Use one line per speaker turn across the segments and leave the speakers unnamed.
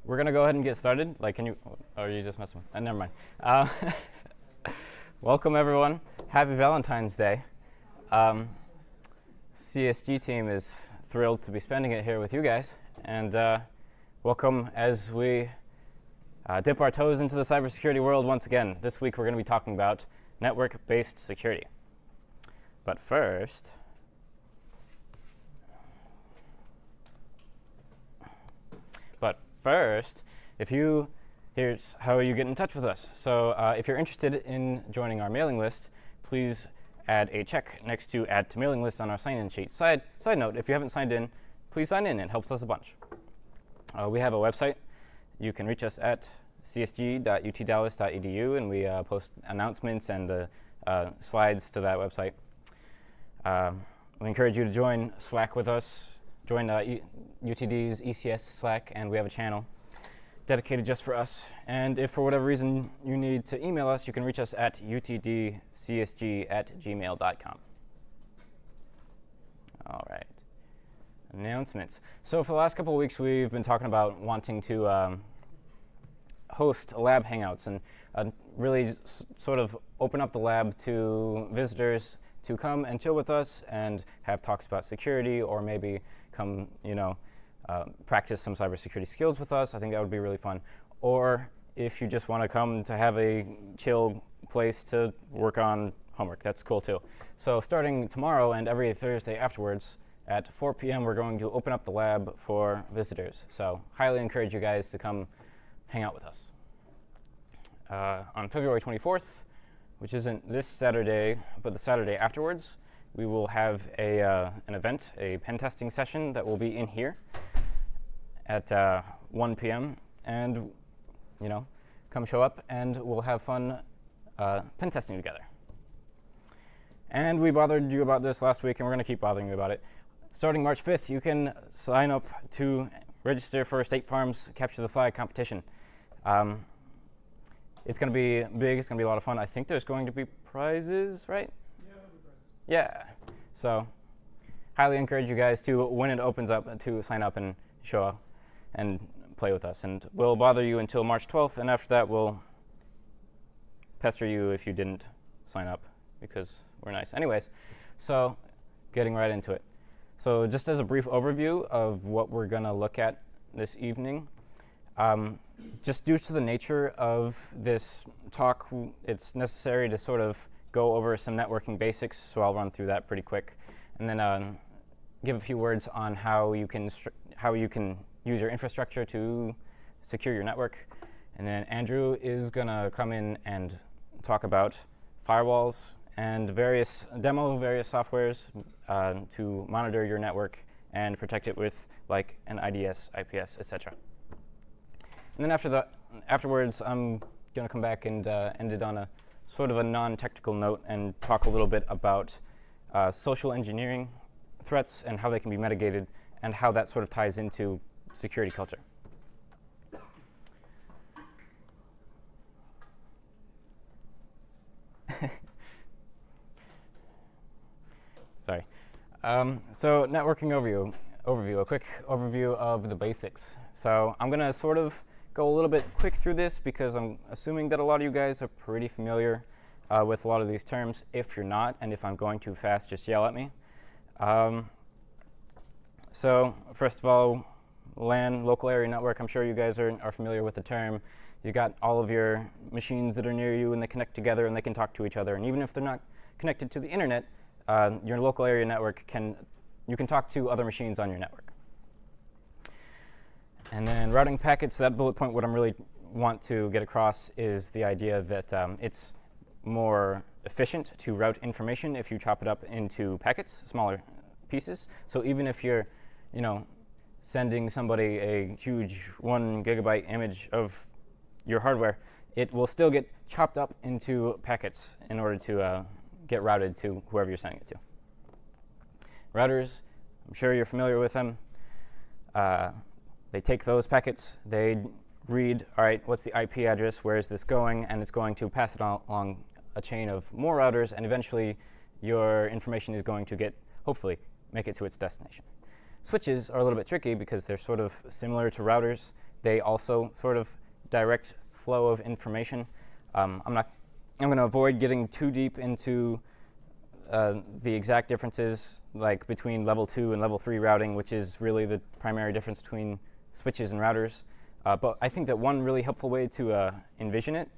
We're going to go ahead and get started. Like, can you, oh, are you just messing with me? Never mind. Welcome, everyone. Happy Valentine's Day. CSG team is thrilled to be spending it here with you guys. And welcome as we dip our toes into the cybersecurity world once again. This week, we're going to be talking about network-based security. But first, here's how you get in touch with us. So if you're interested in joining our mailing list, please add a check next to add to mailing list on our sign-in sheet. Side note, if you haven't signed in, please sign in. It helps us a bunch. We have a website. You can reach us at csg.utdallas.edu, and we post announcements and the slides to that website. We encourage you to join Slack with us. Join UTD's ECS Slack, and we have a channel dedicated just for us. And if for whatever reason you need to email us, you can reach us at utdcsg@gmail.com. All right. Announcements. So for the last couple of weeks, we've been talking about wanting to host lab hangouts and really sort of open up the lab to visitors to come and chill with us and have talks about security, or maybe come, practice some cybersecurity skills with us. I think that would be really fun. Or if you just want to come to have a chill place to work on homework, that's cool too. So starting tomorrow and every Thursday afterwards at 4 p.m., we're going to open up the lab for visitors. So highly encourage you guys to come hang out with us. On February 24th, which isn't this Saturday, but the Saturday afterwards, we will have an event, a pen testing session that will be in here at 1 p.m. And, come show up and we'll have fun pen testing together. And we bothered you about this last week, and we're going to keep bothering you about it. Starting March 5th, you can sign up to register for State Farm's Capture the Flag competition. It's going to be big. It's going to be a lot of fun. I think there's going to be prizes, right? Yeah. So highly encourage you guys to, when it opens up, to sign up and show up and play with us. And we'll bother you until March 12th, and after that, we'll pester you if you didn't sign up, because we're nice. Anyways, so getting right into it. So just as a brief overview of what we're going to look at this evening, just due to the nature of this talk, it's necessary to sort of go over some networking basics, so I'll run through that pretty quick, and then give a few words on how you can use your infrastructure to secure your network. And then Andrew is going to come in and talk about firewalls and various softwares to monitor your network and protect it with like an IDS, IPS, etc. And then afterwards, I'm going to come back and end it on a sort of a non-technical note and talk a little bit about social engineering threats and how they can be mitigated and how that sort of ties into security culture. Sorry. So networking overview, a quick overview of the basics. So I'm going to sort of go a little bit quick through this because I'm assuming that a lot of you guys are pretty familiar with a lot of these terms. If you're not, and if I'm going too fast, just yell at me. So first of all, LAN, local area network. I'm sure you guys are familiar with the term. You got all of your machines that are near you, and they connect together, and they can talk to each other. And even if they're not connected to the internet, your local area network you can talk to other machines on your network. And then routing packets, that bullet point, what I really want to get across is the idea that it's more efficient to route information if you chop it up into packets, smaller pieces. So even if you're, sending somebody a huge 1 gigabyte image of your hardware, it will still get chopped up into packets in order to get routed to whoever you're sending it to. Routers, I'm sure you're familiar with them. They take those packets, they read, all right, what's the IP address, where is this going, and it's going to pass it along a chain of more routers, and eventually your information is going to hopefully, make it to its destination. Switches are a little bit tricky because they're sort of similar to routers. they also sort of direct flow of information. I'm going to avoid getting too deep into the exact differences like between level 2 and level 3 routing, which is really the primary difference between switches and routers. But I think that one really helpful way to envision it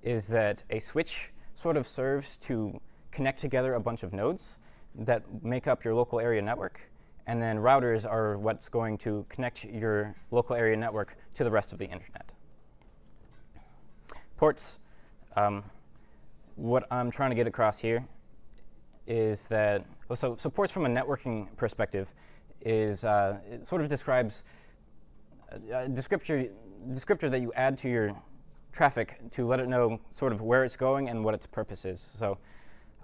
is that a switch sort of serves to connect together a bunch of nodes that make up your local area network. And then routers are what's going to connect your local area network to the rest of the internet. Ports, what I'm trying to get across here is that, so ports from a networking perspective is, it sort of describes a descriptor that you add to your traffic to let it know sort of where it's going and what its purpose is. So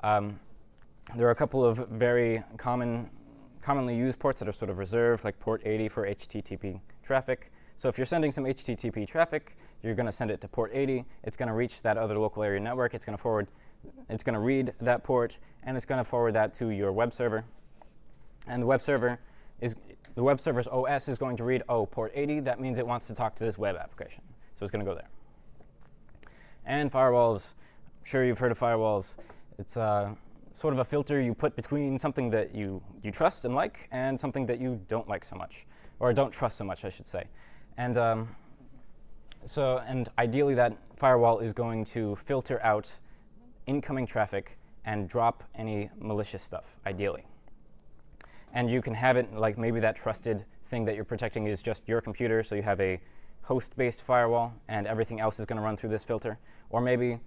there are a couple of very commonly used ports that are sort of reserved, like port 80 for HTTP traffic. So if you're sending some HTTP traffic, you're going to send it to port 80. It's going to reach that other local area network. It's going to read that port, and it's going to forward that to your web server. And the web server's OS is going to read, oh, port 80. That means it wants to talk to this web application. So it's going to go there. And firewalls, I'm sure you've heard of firewalls. It's sort of a filter you put between something that you trust and like and something that you don't like so much, or don't trust so much, I should say. And and ideally that firewall is going to filter out incoming traffic and drop any malicious stuff, ideally. And you can have it like maybe that trusted thing that you're protecting is just your computer, so you have a host-based firewall and everything else is going to run through this filter. Or maybe,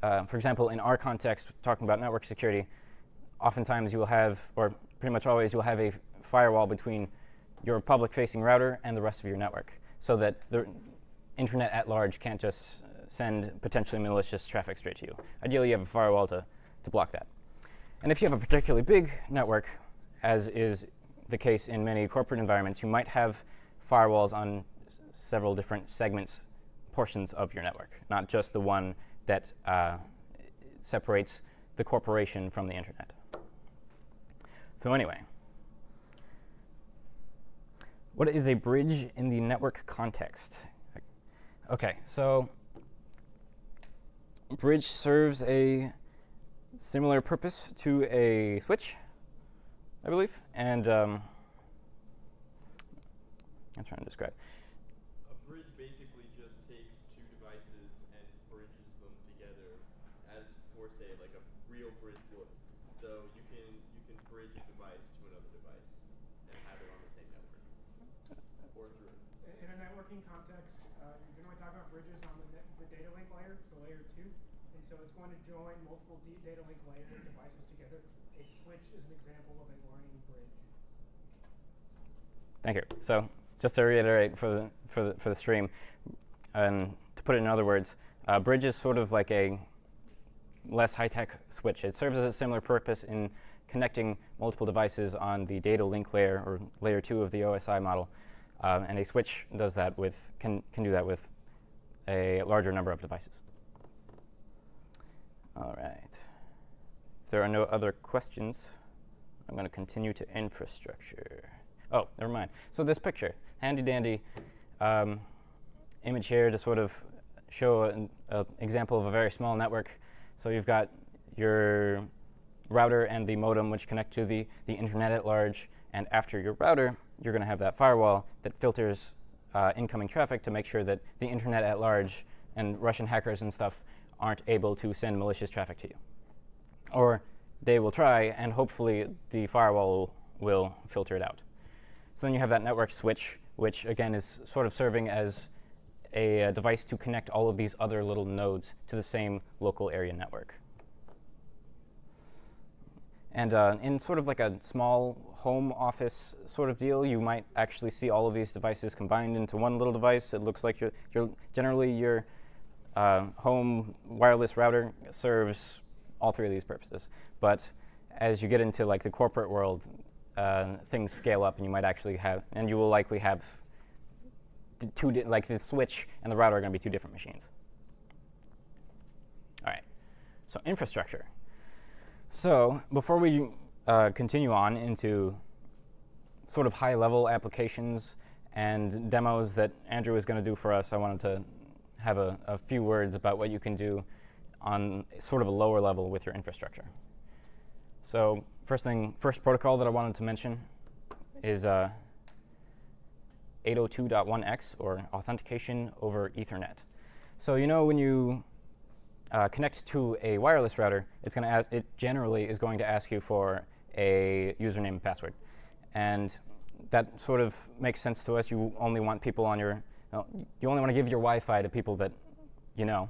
for example, in our context, talking about network security, oftentimes you will have, or pretty much always, you'll have a firewall between your public-facing router and the rest of your network, so that the internet at large can't just send potentially malicious traffic straight to you. Ideally, you have a firewall to block that. And if you have a particularly big network, as is the case in many corporate environments, you might have firewalls on several different segments, portions of your network, not just the one that separates the corporation from the internet. So anyway, what is a bridge in the network context? OK, so bridge serves a similar purpose to a switch, I believe. And I'm trying to describe.
A bridge basically just takes two devices and bridges them together as for, say, like a real bridge would. So you can bridge a device to another device and have it on the same network or through.
In a networking context, you generally talk about bridges on the data link layer, so layer 2. And so it's going to join multiple data link layer devices together. A switch is an example of a learning bridge.
Thank you. So just to reiterate for the stream, and to put it in other words, bridge is sort of like a less high-tech switch. It serves as a similar purpose in connecting multiple devices on the data link layer, or layer 2 of the OSI model. And a switch does that can do that with a larger number of devices. All right. If there are no other questions, I'm going to continue to infrastructure. Oh, never mind. So this picture, handy-dandy image here to sort of show an example of a very small network. So you've got your router and the modem, which connect to the internet at large. And after your router, you're going to have that firewall that filters incoming traffic to make sure that the internet at large and Russian hackers and stuff aren't able to send malicious traffic to you. Or they will try, and hopefully the firewall will filter it out. So then you have that network switch, which again is sort of serving as a device to connect all of these other little nodes to the same local area network. And in sort of like a small home office sort of deal, you might actually see all of these devices combined into one little device. It looks like generally your home wireless router serves all three of these purposes. But as you get into like the corporate world, things scale up, and you might actually have, and you will likely have like the switch and the router are going to be two different machines. All right, so infrastructure. So before we continue on into sort of high-level applications and demos that Andrew is going to do for us, I wanted to have a few words about what you can do on sort of a lower level with your infrastructure. So first protocol that I wanted to mention is 802.1x, or authentication over Ethernet. So when you connect to a wireless router, it generally is going to ask you for a username and password. And that sort of makes sense to us. You only want people on you only want to give your Wi-Fi to people that you know.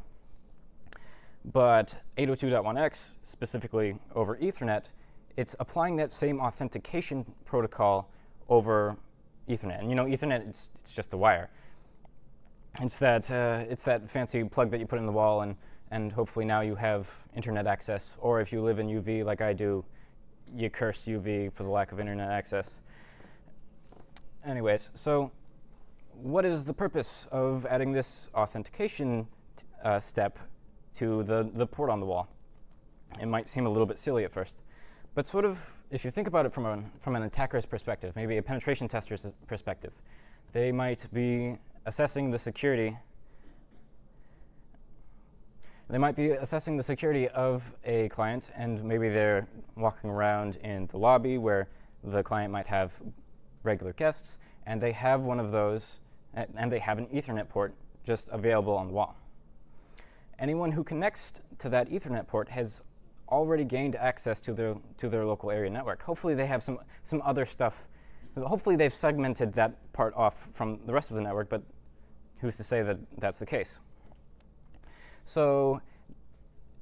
But 802.1x, specifically over Ethernet, it's applying that same authentication protocol over Ethernet. And Ethernet, it's just a wire. It's that fancy plug that you put in the wall, and hopefully now you have internet access. Or if you live in UV like I do, you curse UV for the lack of internet access. Anyways, so what is the purpose of adding this authentication step to the port on the wall? It might seem a little bit silly at first, but sort of, if you think about it from an attacker's perspective, maybe a penetration tester's perspective, they might be assessing the security. They might be assessing the security of a client, and maybe they're walking around in the lobby where the client might have regular guests, and they have one of those, and they have an Ethernet port just available on the wall. Anyone who connects to that Ethernet port has already gained access to their local area network. Hopefully they have some other stuff. Hopefully they've segmented that part off from the rest of the network, but who's to say that that's the case? So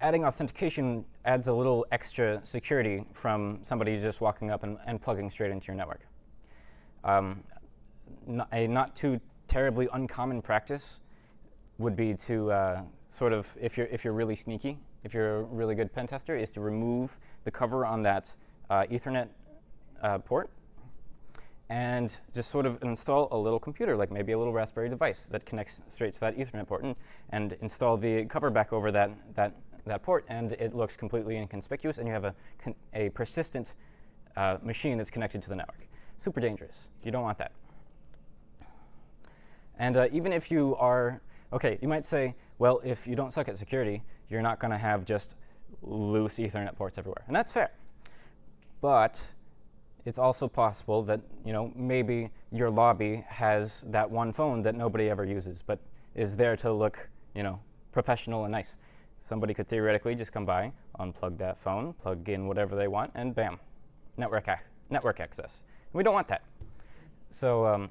adding authentication adds a little extra security from somebody just walking up and plugging straight into your network. A not too terribly uncommon practice would be to sort of, if you're really sneaky, if you're a really good pen tester, is to remove the cover on that Ethernet port and just sort of install a little computer, like maybe a little Raspberry device that connects straight to that Ethernet port, and install the cover back over that port, and it looks completely inconspicuous, and you have a persistent machine that's connected to the network. Super dangerous. You don't want that. And even if you are, you might say, well, if you don't suck at security, you're not going to have just loose Ethernet ports everywhere. And that's fair. But it's also possible that maybe your lobby has that one phone that nobody ever uses, but is there to look professional and nice. Somebody could theoretically just come by, unplug that phone, plug in whatever they want, and bam, network access. We don't want that. So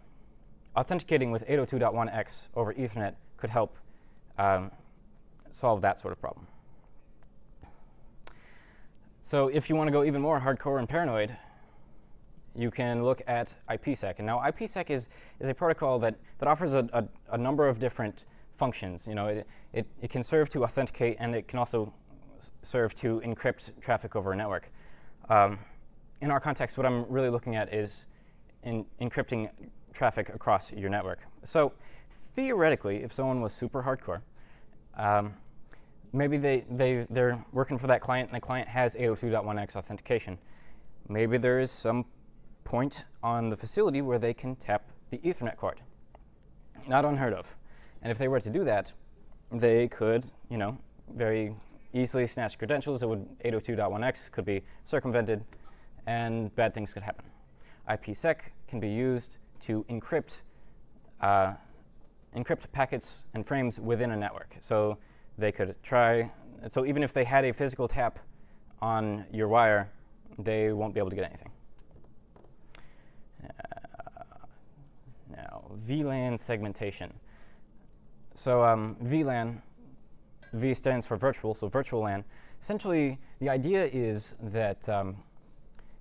authenticating with 802.1x over Ethernet could help solve that sort of problem. So if you want to go even more hardcore and paranoid, you can look at IPsec. And now IPsec is a protocol that offers a number of different functions. It can serve to authenticate, and it can also serve to encrypt traffic over a network. In our context, what I'm really looking at is encrypting traffic across your network. So theoretically, if someone was super hardcore, maybe they're working for that client, and the client has 802.1x authentication. Maybe there is some point on the facility where they can tap the Ethernet cord. Not unheard of. And if they were to do that, they could, very easily snatch credentials. 802.1x could be circumvented, and bad things could happen. IPsec can be used to encrypt packets and frames within a network. So they could try. So even if they had a physical tap on your wire, they won't be able to get anything. Now, VLAN segmentation. So VLAN, V stands for virtual, so virtual LAN. Essentially, the idea is that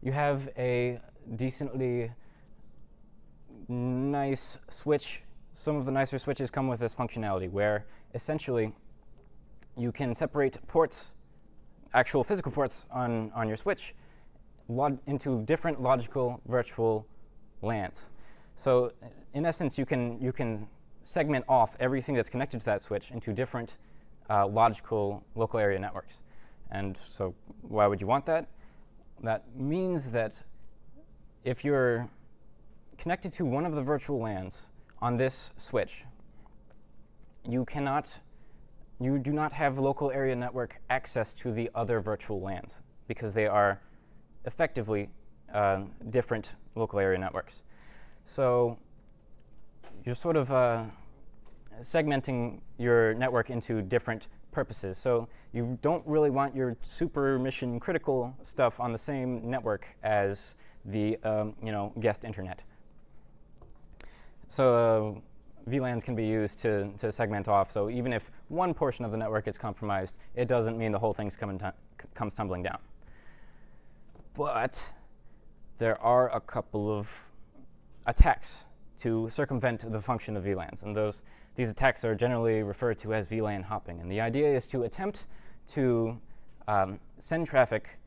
you have a decently nice switch. Some of the nicer switches come with this functionality where essentially you can separate ports, actual physical ports on your switch, into different logical virtual LANs. So in essence, you can segment off everything that's connected to that switch into different logical local area networks. And so why would you want that? That means that if you're connected to one of the virtual LANs on this switch, you do not have local area network access to the other virtual LANs because they are effectively different local area networks. So you're sort of segmenting your network into different purposes. So you don't really want your super mission critical stuff on the same network as the guest internet. So VLANs can be used to segment off. So even if one portion of the network gets compromised, it doesn't mean the whole thing comes tumbling down. But there are a couple of attacks to circumvent the function of VLANs, and these attacks are generally referred to as VLAN hopping. And the idea is to attempt to send traffic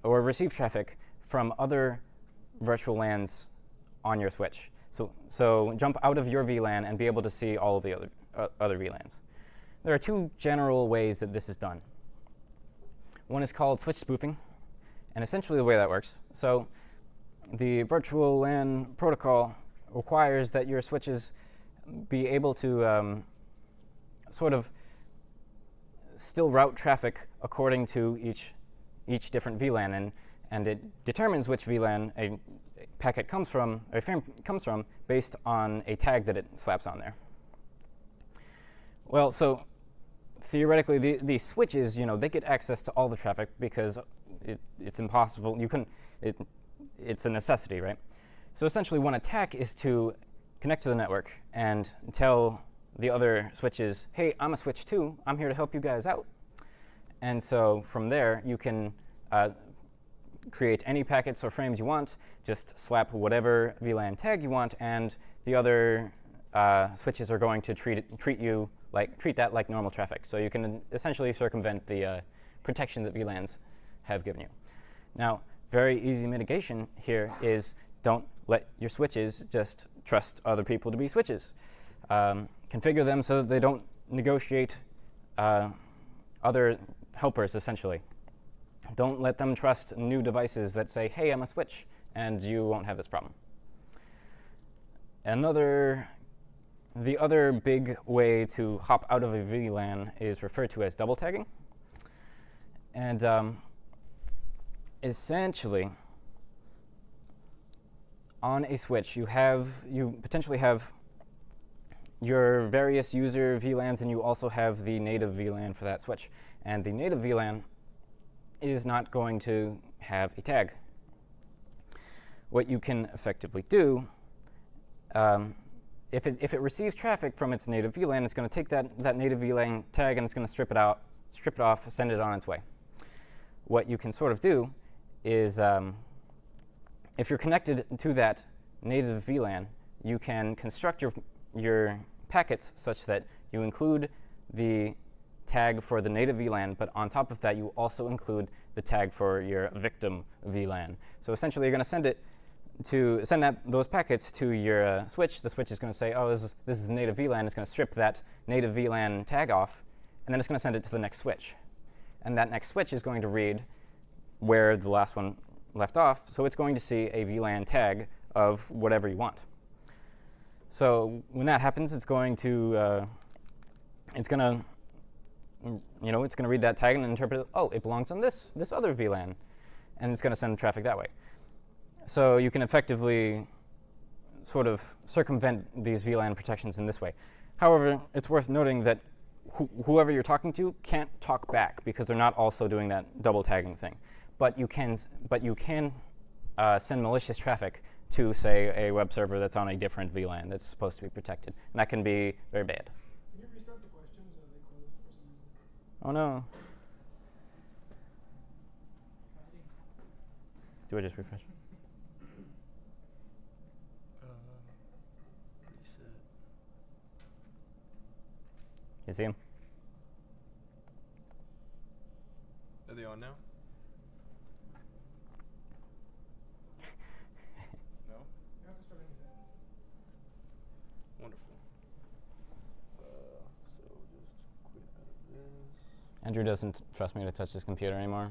or receive traffic from other virtual LANs on your switch. So jump out of your VLAN and be able to see all of the other VLANs. There are two general ways that this is done. One is called switch spoofing, and essentially the way that works. So the virtual LAN protocol requires that your switches be able to sort of still route traffic according to each different VLAN, and it determines which VLAN a packet comes from, or a frame comes from, based on a tag that it slaps on there. Well, so theoretically, these switches, they get access to all the traffic because it's impossible. It's a necessity, right? So essentially, one attack is to connect to the network and tell the other switches, hey, I'm a switch too. I'm here to help you guys out. And so from there, you can create any packets or frames you want, just slap whatever VLAN tag you want, and the other switches are going to treat that like normal traffic. So you can essentially circumvent the protection that VLANs have given you. Now, very easy mitigation here is don't let your switches just trust other people to be switches. Configure them so that they don't negotiate other helpers, essentially. Don't let them trust new devices that say, hey, I'm a switch, and you won't have this problem. The other big way to hop out of a VLAN is referred to as double tagging. And essentially, on a switch, you potentially have your various user VLANs, and you also have the native VLAN for that switch. And the native VLAN is not going to have a tag. What you can effectively do, if it receives traffic from its native VLAN, it's going to take that native VLAN tag and it's going to strip it off, send it on its way. What you can sort of do is, if you're connected to that native VLAN, you can construct your packets such that you include the tag for the native VLAN, but on top of that, you also include the tag for your victim VLAN. So essentially, you're going to send those packets to your switch. The switch is going to say, oh, this is native VLAN. It's going to strip that native VLAN tag off, and then it's going to send it to the next switch. And that next switch is going to read where the last one left off, so it's going to see a VLAN tag of whatever you want. So when that happens, it's going to read that tag and interpret it. Oh, it belongs on this other VLAN, and it's going to send traffic that way. So you can effectively sort of circumvent these VLAN protections in this way. However, it's worth noting that whoever you're talking to can't talk back because they're not also doing that double tagging thing. But you can send malicious traffic to, say, a web server that's on a different VLAN that's supposed to be protected, and that can be very bad.
Can you restart the questions? Are they closed for some reason?
Oh no. Do I just refresh?
Reset.
You see him?
Are they on now? No?
You have to start in his head.
Wonderful. So just quit out of this.
Andrew doesn't trust me to touch his computer anymore,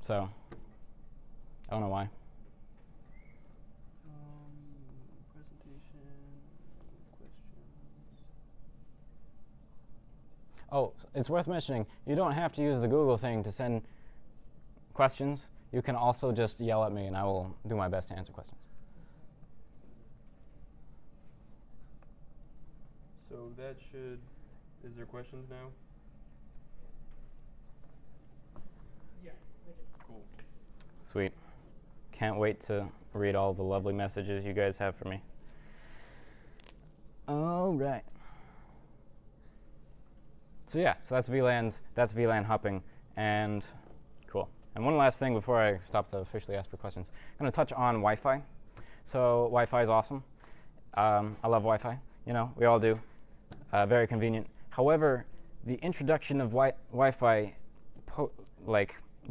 so I don't know why. Oh, it's worth mentioning, you don't have to use the Google thing to send questions. You can also just yell at me, and I will do my best to answer questions.
So that should, is there questions now?
Yeah, thank you.
Cool.
Sweet. Can't wait to read all the lovely messages you guys have for me. All right. So yeah, so that's VLAN hopping, and cool. And one last thing before I stop to officially ask for questions. I'm going to touch on Wi-Fi. So Wi-Fi is awesome. I love Wi-Fi. You know, we all do. Very convenient. However, the introduction of Wi-Fi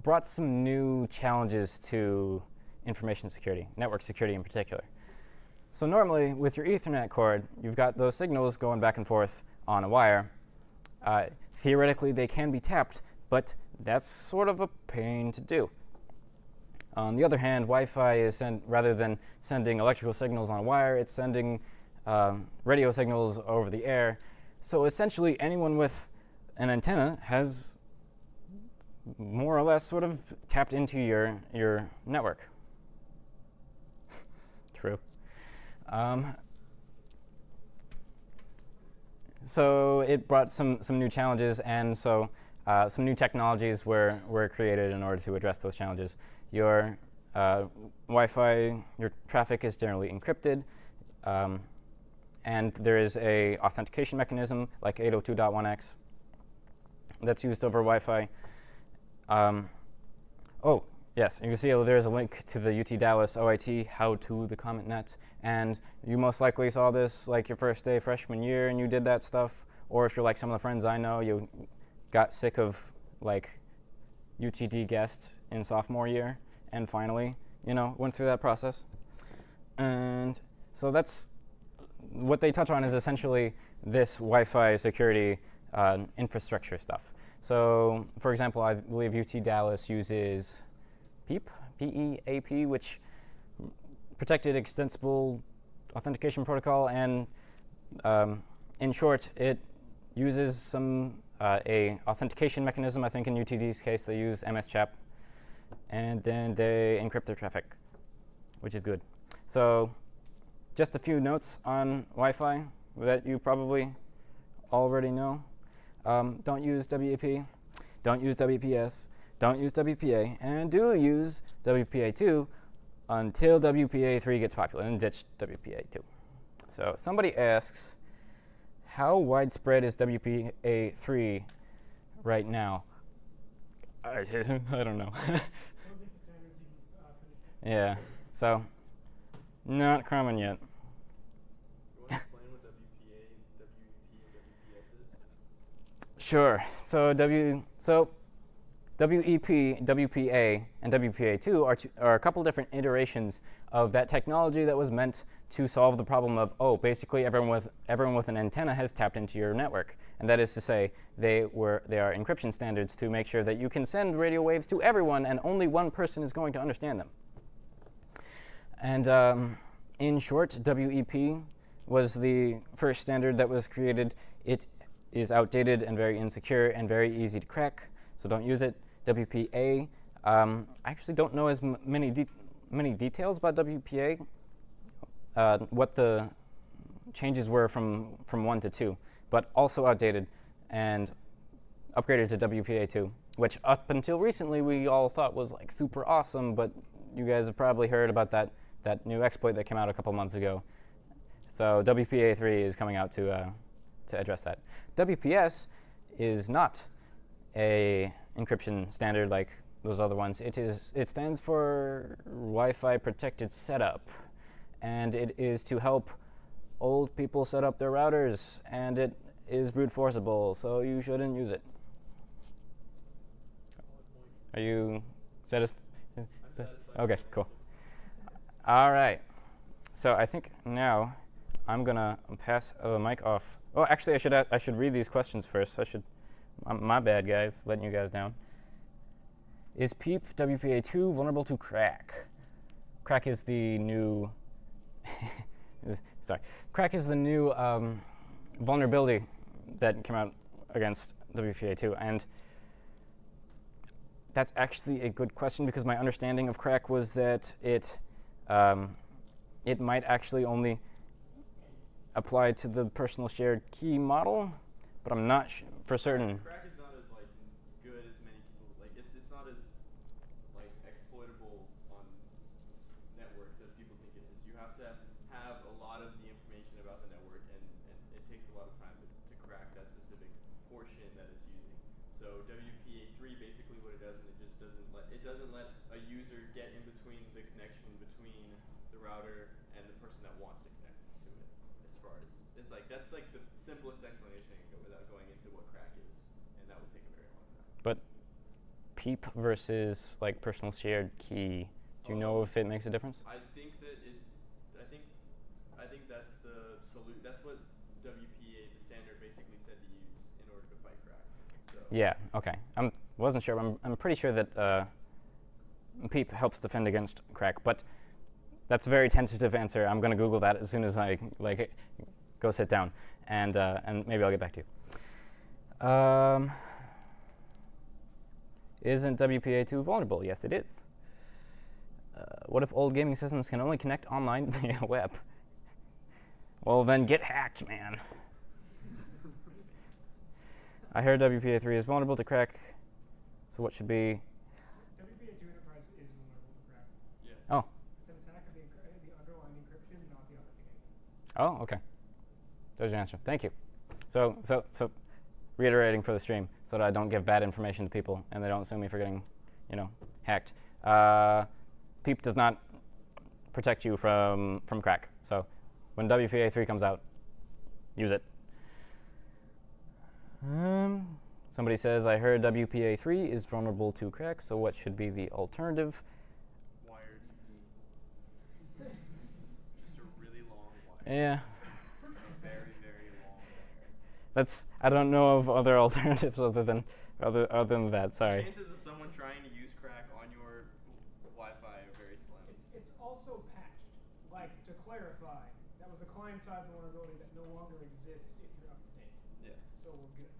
brought some new challenges to information security, network security in particular. So normally, with your Ethernet cord, you've got those signals going back and forth on a wire. Theoretically, they can be tapped, but that's sort of a pain to do. On the other hand, Wi-Fi is rather than sending electrical signals on a wire, it's sending radio signals over the air. So essentially, anyone with an antenna has more or less sort of tapped into your network. True. So it brought some new challenges, and so some new technologies were created in order to address those challenges. Your Wi-Fi, your traffic is generally encrypted, and there is a authentication mechanism like 802.1x that's used over Wi-Fi. Oh, yes, you can see there's a link to the UT Dallas OIT, how to the comment net. And you most likely saw this like your first day freshman year and you did that stuff. Or if you're like some of the friends I know, you got sick of like UTD guest in sophomore year and finally, you know, went through that process. And so that's what they touch on is essentially this Wi-Fi security infrastructure stuff. So, for example, I believe UT Dallas uses PEAP, P-E-A-P, which Protected Extensible Authentication Protocol, and in short, it uses some a authentication mechanism. I think in UTD's case, they use MS-CHAP, and then they encrypt their traffic, which is good. So, just a few notes on Wi-Fi that you probably already know. Don't use WEP, don't use WPS, don't use WPA, and do use WPA2 until WPA3 gets popular, and ditch WPA2. So somebody asks, how widespread is WPA3 right now? I don't know. Yeah, so not common yet.
You want to explain what WPA, WEP, and WPS is?
Sure. So WEP, WPA, and WPA2 are a couple different iterations of that technology that was meant to solve the problem of, oh, basically everyone with an antenna has tapped into your network. And that is to say, they are encryption standards to make sure that you can send radio waves to everyone and only one person is going to understand them. And in short, WEP was the first standard that was created. It is outdated and very insecure and very easy to crack, so don't use it. WPA, I actually don't know as many details about WPA, what the changes were from 1 to 2, but also outdated and upgraded to WPA2, which up until recently we all thought was like super awesome, but you guys have probably heard about that new exploit that came out a couple months ago. So WPA3 is coming out to address that. WPS is not a encryption standard like those other ones. It stands for Wi-Fi Protected Setup, and it is to help old people set up their routers, and it is brute forceable, so you shouldn't use it. Are you satisfied?
I'm satisfied.
Okay, cool. All right. So I think now I'm gonna pass the mic off. Oh, actually, I should read these questions first. My bad, guys, letting you guys down. Is PEAP WPA2 vulnerable to crack? Crack is the new crack is the new vulnerability that came out against WPA2? And that's actually a good question, because my understanding of crack was that it might actually only apply to the personal shared key model, but I'm not for certain.
Crack is not as like good as many people like. It's not as like exploitable on networks as people think it is. You have to have a lot of the information about the network, and it takes a lot of time to crack that specific portion that it's using. So WPA3 basically what it does, and it doesn't let a user get in between the connection between the router and the person that wants to connect to it. As far as it's like that's like the simplest explanation I can go without going into what crack is, and that would take a very long time.
But PEEP versus like personal shared key, do you know if it makes a difference?
I think that I think that's the that's what WPA, the standard, basically said to use in order to fight crack. So
Yeah. Okay. I wasn't sure. But I'm pretty sure that PEEP helps defend against crack, but that's a very tentative answer. I'm going to Google that as soon as I go sit down, and maybe I'll get back to you. Isn't WPA2 vulnerable? Yes, it is. What if old gaming systems can only connect online via web? Well, then get hacked, man. I heard WPA3 is vulnerable to crack, so what should be?
WPA2 Enterprise is vulnerable to crack.
yeah.
Oh.
It's an attack of the underlying encryption, not the authentication.
Oh, okay. There's your answer. Thank you. So reiterating for the stream, so that I don't give bad information to people and they don't sue me for getting, hacked. PEEP does not protect you from crack. So when WPA3 comes out, use it. Somebody says, I heard WPA3 is vulnerable to crack, so what should be the alternative?
Wired. Just a really long wire.
Yeah.
A very, very long wire.
That's, I don't know of other alternatives other than that, sorry.
Chances of someone trying to use crack on your Wi-Fi are very slim.
It's also patched. Like, to clarify, that was a client-side vulnerability that no longer exists if you're up to date.
Yeah.
So we're good.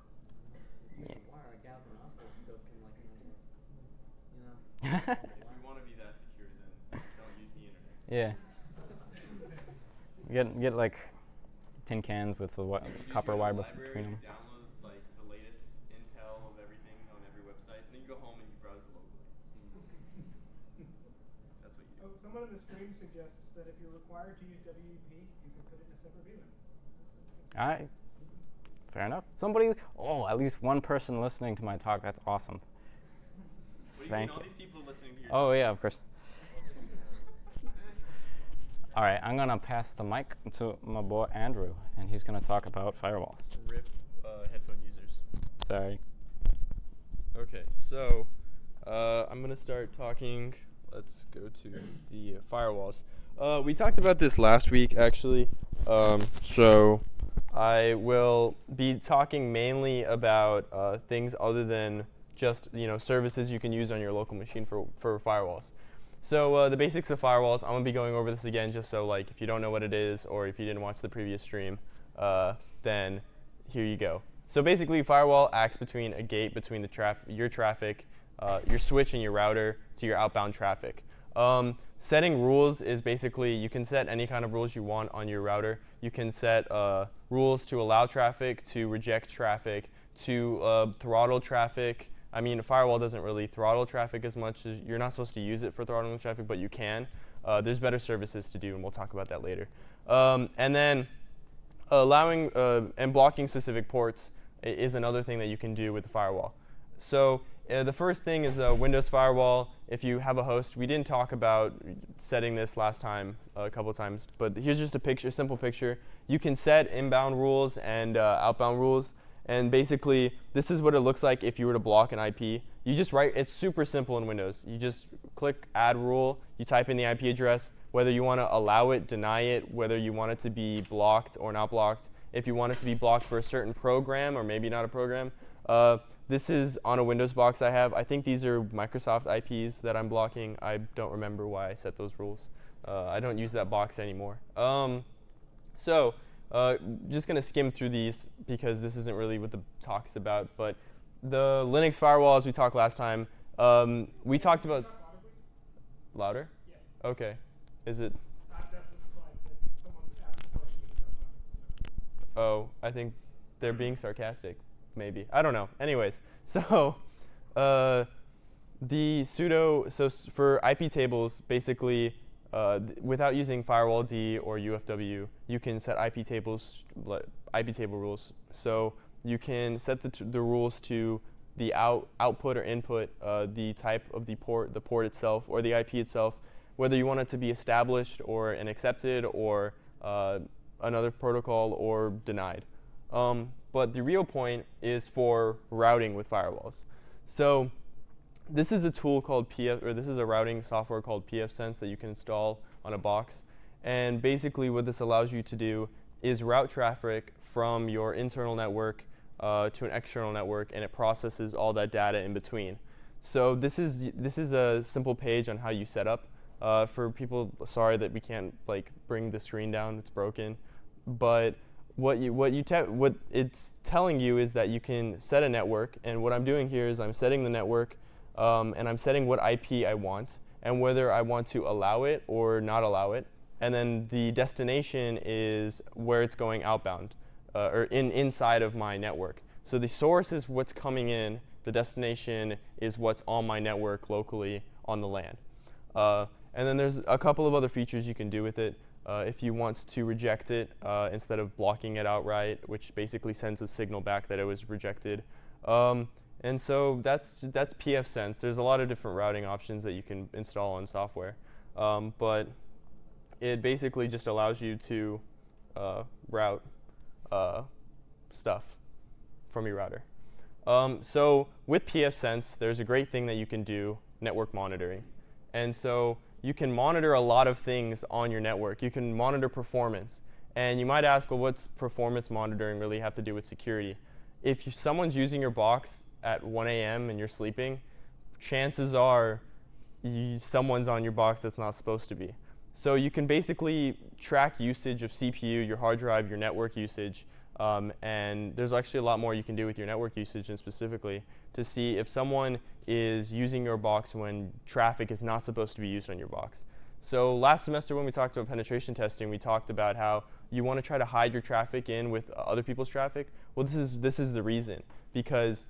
Yeah.
Wire, a galvan oscilloscope can like,
If you want to be that secure, then don't use the internet.
Yeah. Get like tin cans with the
So you
copper
go to
wire
the
between
library,
them.
you download like the latest intel of everything on every website, and then you go home and you browse locally. That's what you do.
Oh, someone in the stream suggests that if you're required to use WEP, you can put it in a separate VLAN.
Fair enough. At least one person listening to my talk. That's awesome.
What do you
Thank
mean all
you.
these people listening to your
Oh yeah, of course. All right, I'm gonna pass the mic to my boy Andrew, and he's gonna talk about firewalls.
RIP headphone users.
Sorry.
Okay, so I'm going to start talking. Let's go to the firewalls. We talked about this last week, actually. So I will be talking mainly about things other than just services you can use on your local machine for firewalls. So the basics of firewalls, I'm going to be going over this again just so if you don't know what it is or if you didn't watch the previous stream, then here you go. So basically, firewall acts between a gate between your traffic, your switch and your router to your outbound traffic. Setting rules is basically you can set any kind of rules you want on your router. You can set rules to allow traffic, to reject traffic, to throttle traffic. I mean, a firewall doesn't really throttle traffic as much as you're not supposed to use it for throttling traffic, but you can. There's better services to do, and we'll talk about that later. And then allowing and blocking specific ports is another thing that you can do with the firewall. So the first thing is a Windows firewall. If you have a host, we didn't talk about setting this last time a couple times, but here's just a picture, simple picture. You can set inbound rules and outbound rules. And basically, this is what it looks like if you were to block an IP. You just write, it's super simple in Windows. You just click add rule, you type in the IP address, whether you want to allow it, deny it, whether you want it to be blocked or not blocked, if you want it to be blocked for a certain program or maybe not a program. This is on a Windows box I have. I think these are Microsoft IPs that I'm blocking. I don't remember why I set those rules. I don't use that box anymore. So just going to skim through these because this isn't really what the talk's about. But the Linux firewall, as we talked last time, we talked about louder.
Yes.
Okay. Is it?
That's what the slide said. Someone asked a question.
Oh, I think they're being sarcastic. Maybe. I don't know. Anyways, so the sudo, for IP tables, basically, without using firewall D or UFW, you can set IP table rules. So you can set the rules to the output or input, the type of the port itself, or the IP itself, whether you want it to be established or an accepted or another protocol or denied. But the real point is for routing with firewalls. So this is a tool called this is a routing software called pfSense that you can install on a box. And basically what this allows you to do is route traffic from your internal network to an external network, and it processes all that data in between. So this is a simple page on how you set up. For people, sorry that we can't bring the screen down, it's broken. But what it's telling you is that you can set a network, and what I'm doing here is I'm setting the network, and I'm setting what IP I want, and whether I want to allow it or not allow it. And then the destination is where it's going outbound, or inside of my network. So the source is what's coming in, the destination is what's on my network locally on the LAN. And then there's a couple of other features you can do with it. If you want to reject it instead of blocking it outright, which basically sends a signal back that it was rejected. And so that's pfSense. There's a lot of different routing options that you can install on software. But it basically just allows you to route stuff from your router. So with pfSense, there's a great thing that you can do, network monitoring. And so you can monitor a lot of things on your network. You can monitor performance. And you might ask, well, what's performance monitoring really have to do with security? If someone's using your box at 1 a.m. and you're sleeping, chances are someone's on your box that's not supposed to be. So you can basically track usage of CPU, your hard drive, your network usage, and there's actually a lot more you can do with your network usage, and specifically to see if someone is using your box when traffic is not supposed to be used on your box. So last semester when we talked about penetration testing, we talked about how you want to try to hide your traffic in with other people's traffic. Well, this is the reason, because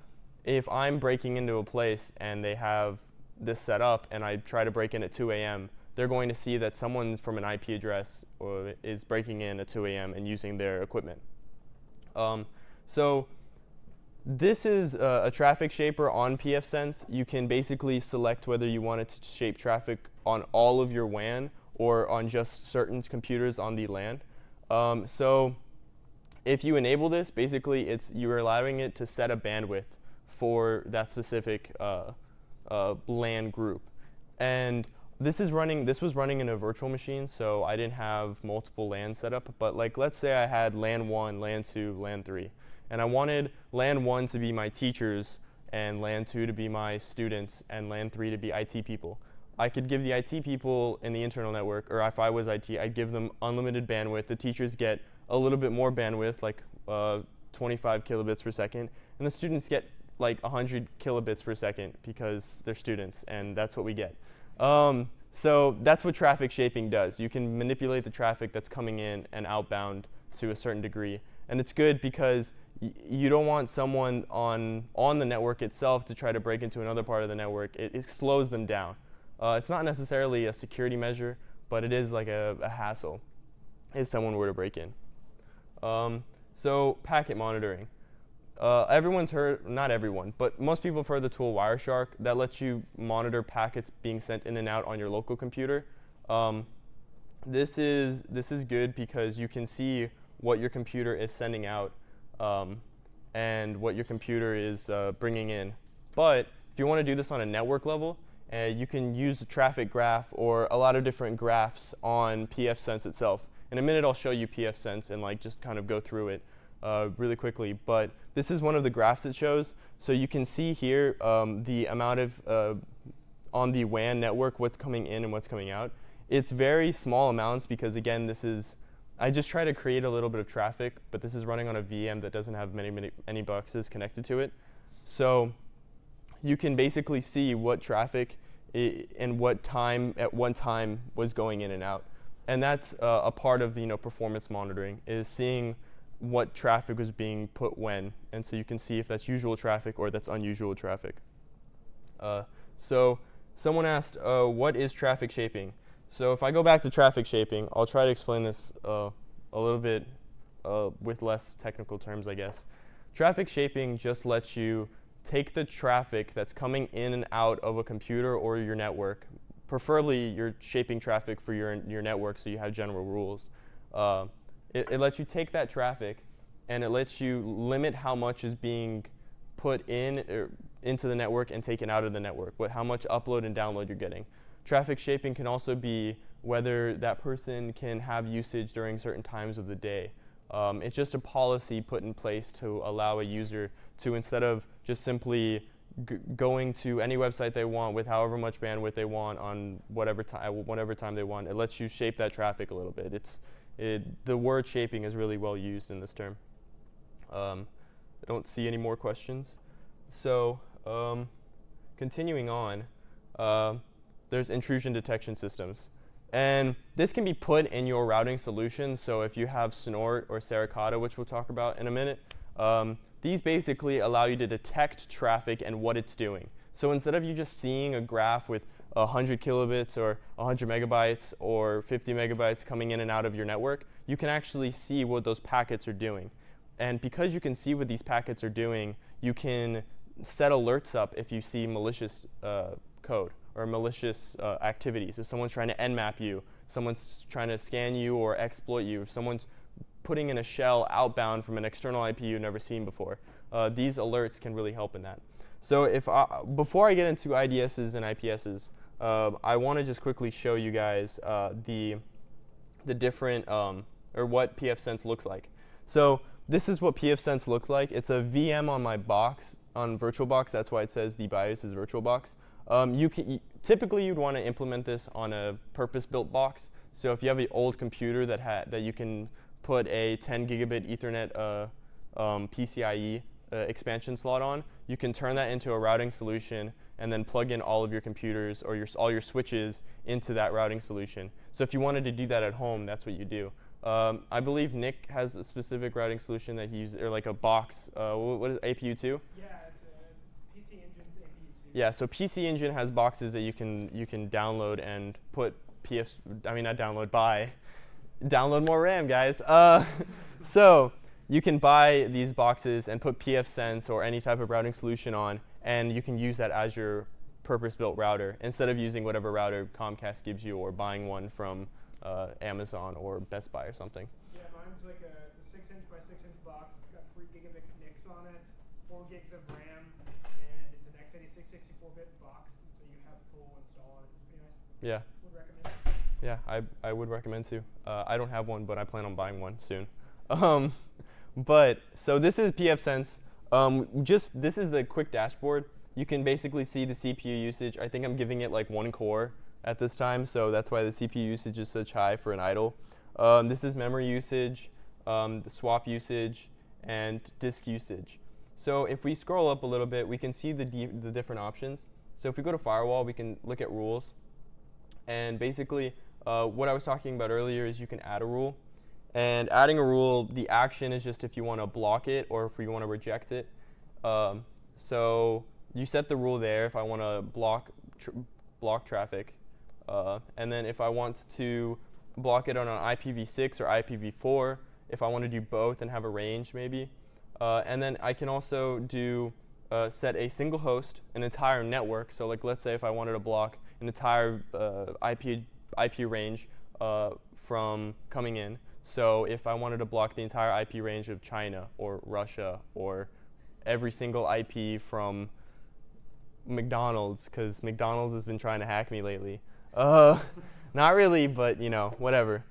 if I'm breaking into a place and they have this set up and I try to break in at 2 a.m., they're going to see that someone from an IP address is breaking in at 2 a.m. and using their equipment. So this is a traffic shaper on pfSense. You can basically select whether you want it to shape traffic on all of your WAN or on just certain computers on the LAN. So if you enable this, basically you're allowing it to set a bandwidth for that specific LAN group. And this was running in a virtual machine, so I didn't have multiple LANs set up. But let's say I had LAN 1, LAN 2, LAN 3. And I wanted LAN 1 to be my teachers, and LAN 2 to be my students, and LAN 3 to be IT people. I could give the IT people in the internal network, or if I was IT, I'd give them unlimited bandwidth. The teachers get a little bit more bandwidth, like 25 kilobits per second. And the students get like 100 kilobits per second because they're students, and that's what we get. So that's what traffic shaping does. You can manipulate the traffic that's coming in and outbound to a certain degree. And it's good because you don't want someone on the network itself to try to break into another part of the network. It slows them down. It's not necessarily a security measure, but it is like a hassle if someone were to break in. So packet monitoring. Everyone's heard, not everyone, but most people have heard the tool Wireshark that lets you monitor packets being sent in and out on your local computer. This is good because you can see what your computer is sending out and what your computer is bringing in. But if you want to do this on a network level, you can use a traffic graph or a lot of different graphs on pfSense itself. In a minute, I'll show you pfSense and just kind of go through it really quickly. But this is one of the graphs it shows. So you can see here the amount of, on the WAN network, what's coming in and what's coming out. It's very small amounts because, again, this is
I just try to create a little bit of traffic, but this is running on a VM that doesn't have any boxes connected to it. So you can basically see what traffic and what time at one time was going in and out. And that's a part of the performance monitoring, is seeing what traffic was being put when. And so you can see if that's usual traffic or that's unusual traffic. So someone asked, what is traffic shaping? So if I go back to traffic shaping, I'll try to explain this a little bit with less technical terms, I guess. Traffic shaping just lets you take the traffic that's coming in and out of a computer or your network. Preferably, you're shaping traffic for your network, so you have general rules. It lets you take that traffic, and it lets you limit how much is being put into the network and taken out of the network, how much upload and download you're getting. Traffic shaping can also be whether that person can have usage during certain times of the day. It's just a policy put in place to allow a user to, instead of just simply going to any website they want with however much bandwidth they want on whatever time they want, it lets you shape that traffic a little bit. The word shaping is really well used in this term. I don't see any more questions. So continuing on, there's intrusion detection systems. And this can be put in your routing solution. So if you have Snort or Saracata, which we'll talk about in a minute, these basically allow you to detect traffic and what it's doing. So instead of you just seeing a graph with 100 kilobits or 100 megabytes or 50 megabytes coming in and out of your network, you can actually see what those packets are doing. And because you can see what these packets are doing, you can set alerts up if you see malicious code or malicious activities. If someone's trying to nmap you, someone's trying to scan you or exploit you, if someone's putting in a shell outbound from an external IP you've never seen before, these alerts can really help in that. So before I get into IDSs and IPSs, I want to just quickly show you guys the different, or what pfSense looks like. So this is what pfSense looks like. It's a VM on my box, on VirtualBox. That's why it says the BIOS is VirtualBox. Typically, you'd want to implement this on a purpose-built box. So if you have an old computer that you can put a 10 gigabit Ethernet PCIe expansion slot on, you can turn that into a routing solution and then plug in all of your computers or all your switches into that routing solution. So if you wanted to do that at home, that's what you do. I believe Nick has a specific routing solution that he uses, or like a box. What is it, APU2?
Yeah, it's PC Engine's APU2.
Yeah, so PC Engine has boxes that you can download and put download more RAM, guys. So you can buy these boxes and put pfSense or any type of routing solution on, and you can use that as your purpose-built router instead of using whatever router Comcast gives you or buying one from Amazon or Best Buy or something.
Yeah, mine's like it's a 6-inch by 6-inch box. It's got 3 gigabit NICs on it, 4 gigs of RAM, and it's an x86 64-bit box, so you have full install on it. Pretty nice.
Yeah.
Would recommend.
Yeah, I would recommend to. I don't have one, but I plan on buying one soon. So this is pfSense. This is the quick dashboard. You can basically see the CPU usage. I think I'm giving it like 1 core at this time, so that's why the CPU usage is such high for an idle. This is memory usage, the swap usage, and disk usage. So if we scroll up a little bit, we can see the different options. So if we go to Firewall, we can look at rules. And basically, what I was talking about earlier is you can add a rule. And adding a rule, the action is just if you want to block it or if you want to reject it. So you set the rule there if I want to block traffic. And then if I want to block it on an IPv6 or IPv4, if I want to do both and have a range maybe. And then I can also set a single host, an entire network. So like let's say if I wanted to block an entire IP range from coming in. So if I wanted to block the entire IP range of China or Russia or every single IP from McDonald's, because McDonald's has been trying to hack me lately. Not really, but whatever.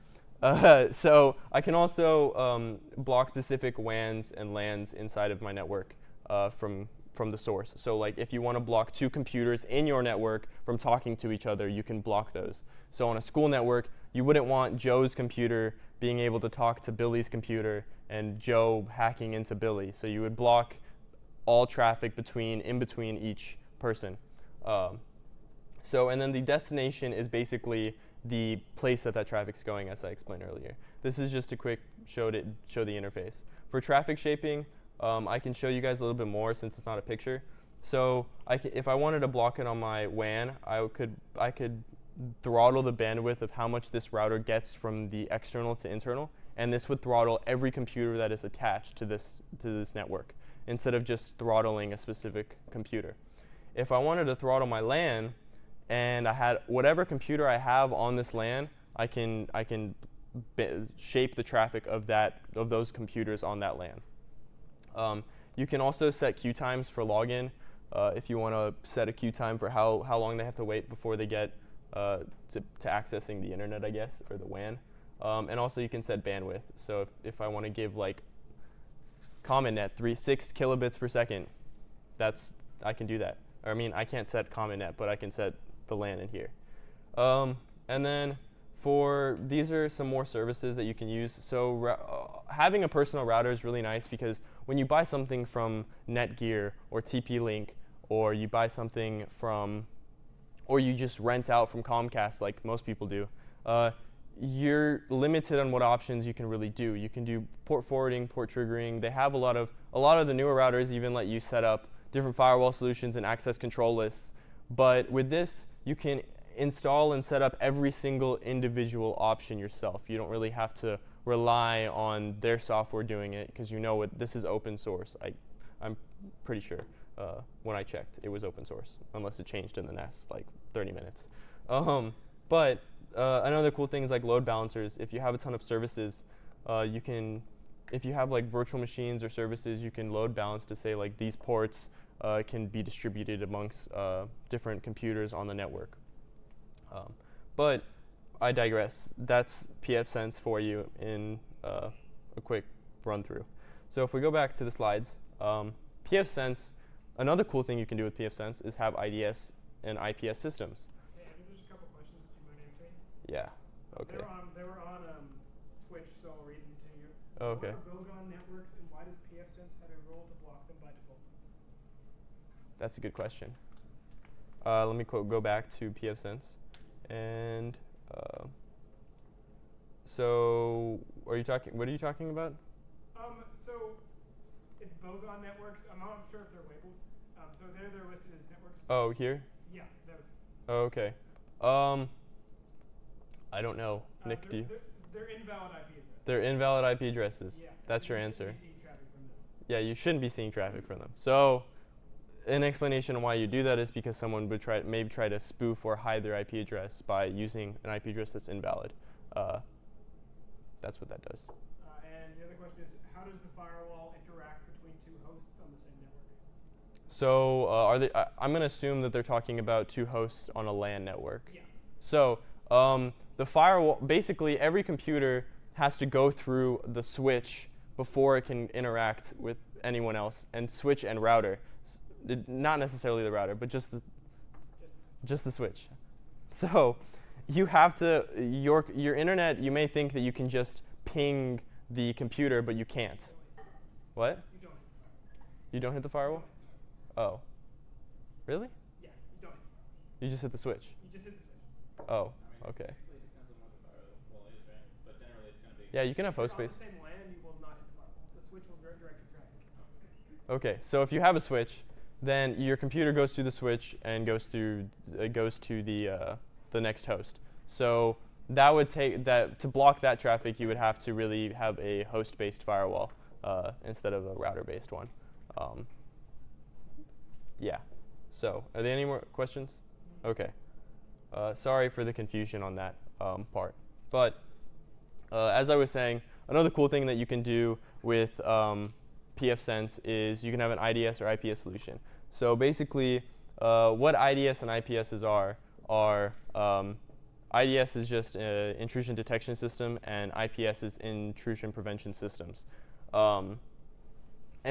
So I can also block specific WANs and LANs inside of my network from the source. So like if you want to block 2 computers in your network from talking to each other, you can block those. So on a school network, you wouldn't want Joe's computer being able to talk to Billy's computer and Joe hacking into Billy. So you would block all traffic in between each person. And then the destination is basically the place that traffic's going, as I explained earlier. This is just a quick show the interface. For traffic shaping, I can show you guys a little bit more since it's not a picture. So if I wanted to block it on my WAN, I could throttle the bandwidth of how much this router gets from the external to internal, and this would throttle every computer that is attached to this network, instead of just throttling a specific computer. If I wanted to throttle my LAN, and I had whatever computer I have on this LAN, I can shape the traffic of those computers on that LAN. You can also set queue times for login. If you want to set a queue time for how long they have to wait before they get to accessing the internet, I guess, or the WAN. And also you can set bandwidth. So if I want to give like common net 6 kilobits per second, I can do that. Or, I mean, I can't set common net, but I can set the LAN in here. And then these are some more services that you can use. So having a personal router is really nice, because when you buy something from Netgear or TP-Link, or you buy something or you just rent out from Comcast like most people do, you're limited on what options you can really do. You can do port forwarding, port triggering. They have a lot of the newer routers even let you set up different firewall solutions and access control lists. But with this, you can install and set up every single individual option yourself. You don't really have to rely on their software doing it, because this is open source. I'm pretty sure when I checked it was open source, unless it changed in the last 30 minutes. But another cool thing is load balancers. If you have a ton of services, if you have virtual machines or services, you can load balance to say these ports can be distributed amongst different computers on the network. But I digress. That's pfSense for you in a quick run through. So if we go back to the slides, pfSense, another cool thing you can do with pfSense is have IDS and IPS systems.
Hey, there's a couple questions. Do you mind answering?
Yeah. Okay.
They were on Twitch, so I'll read them to you.
Oh, okay.
What are Bogon networks, and why does pfSense have a role to block them by default?
That's a good question. Let me go back to pfSense. And so what are you talking about?
So it's Bogon networks. I'm not sure if they're labeled. So they're listed as networks.
Oh, here?
Yeah, those.
Oh, okay. I don't know. Nick, do you?
They're invalid IP addresses.
They're invalid IP addresses.
Yeah.
That's your answer.
You see traffic from them.
Yeah, you shouldn't be seeing traffic from them. So an explanation of why you do that is because someone would maybe try to spoof or hide their IP address by using an IP address that's invalid. That's what that does.
And the other question is, how does the firewall interact between two hosts on the same network?
So I'm going to assume that they're talking about two hosts on a LAN network.
Yeah.
So the firewall, basically every computer has to go through the switch before it can interact with anyone else, and switch and router. Not necessarily the router, but just the switch. So you have to, your internet, you may think that you can just ping the computer, but you can't. What?
You don't.
You don't hit the firewall? Oh. Really?
Yeah, you don't.
You just hit the switch?
You just hit the switch.
Oh, okay.
It depends on what the firewall is, right? But generally it's going to be.
Yeah, you can have host
If you're
space.
on the same LAN, you will not hit the firewall. The switch will direct your traffic.
Okay, so if you have a switch, then your computer goes through the switch and goes to the next host. So that would to block that traffic, you would have to really have a host-based firewall instead of a router-based one. Yeah. So are there any more questions? Okay. Sorry for the confusion on that part. But as I was saying, another cool thing that you can do with pfSense is you can have an IDS or IPS solution. So basically, what IDS and IPSs are IDS is just an intrusion detection system, and IPS is intrusion prevention systems. And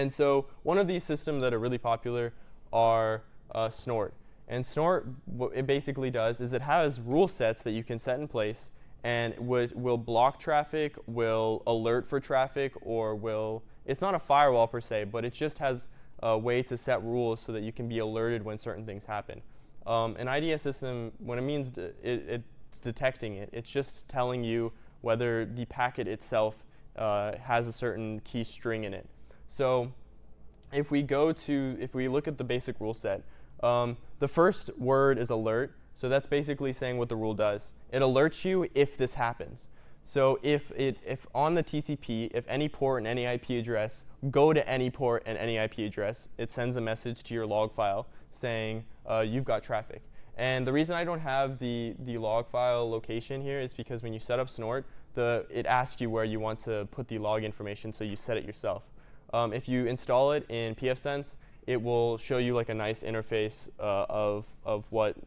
so one of these systems that are really popular are Snort. And Snort, what it basically does is it has rule sets that you can set in place, and will block traffic, will alert for traffic, or it's not a firewall per se, but it just has a way to set rules so that you can be alerted when certain things happen. An IDS system, when it means it's detecting it, it's just telling you whether the packet itself has a certain key string in it. So if we look at the basic rule set, the first word is alert. So that's basically saying what the rule does. It alerts you if this happens. So if on the TCP, if any port and any IP address go to any port and any IP address, it sends a message to your log file saying you've got traffic. And the reason I don't have the log file location here is because when you set up Snort, it asks you where you want to put the log information, so you set it yourself. If you install it in pfSense, it will show you like a nice interface of what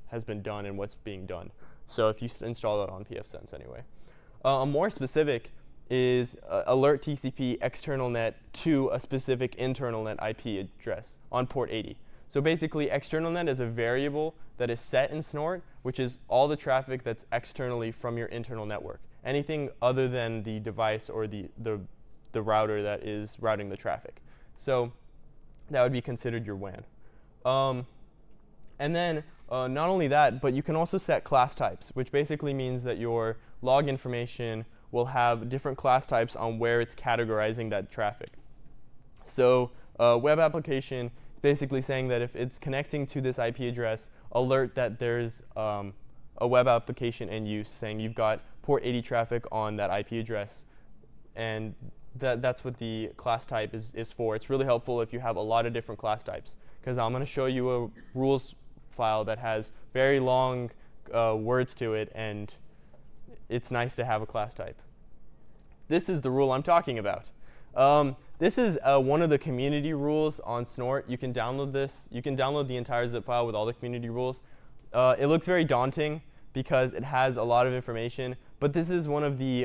has been done and what's being done. So if you install it on pfSense anyway. A more specific is alert TCP external net to a specific internal net IP address on port 80. So basically, external net is a variable that is set in Snort, which is all the traffic that's externally from your internal network. Anything other than the device or the router that is routing the traffic. So that would be considered your WAN. And then not only that, but you can also set class types, which basically means that your log information will have different class types on where it's categorizing that traffic. So web application is basically saying that if it's connecting to this IP address, alert that there's a web application in use saying you've got port 80 traffic on that IP address. And that's what the class type is for. It's really helpful if you have a lot of different class types, because I'm going to show you a rules file that has very long words to it, and it's nice to have a class type. This is the rule I'm talking about. This is one of the community rules on Snort. You can download this. You can download the entire zip file with all the community rules. It looks very daunting because it has a lot of information, but this is one of the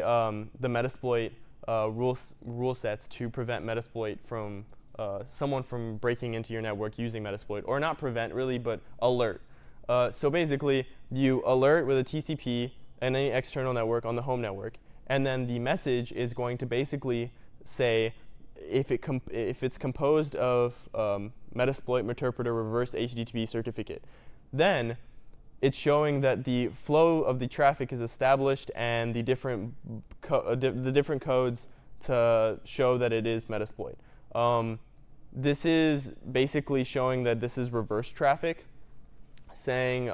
Metasploit rule sets to prevent Metasploit from someone from breaking into your network using Metasploit, or not prevent really, but alert. So basically, you alert with a TCP and any external network on the home network, and then the message is going to basically say if it's composed of Metasploit interpreter reverse HTTP certificate, then it's showing that the flow of the traffic is established and the different codes to show that it is Metasploit. This is basically showing that this is reverse traffic, saying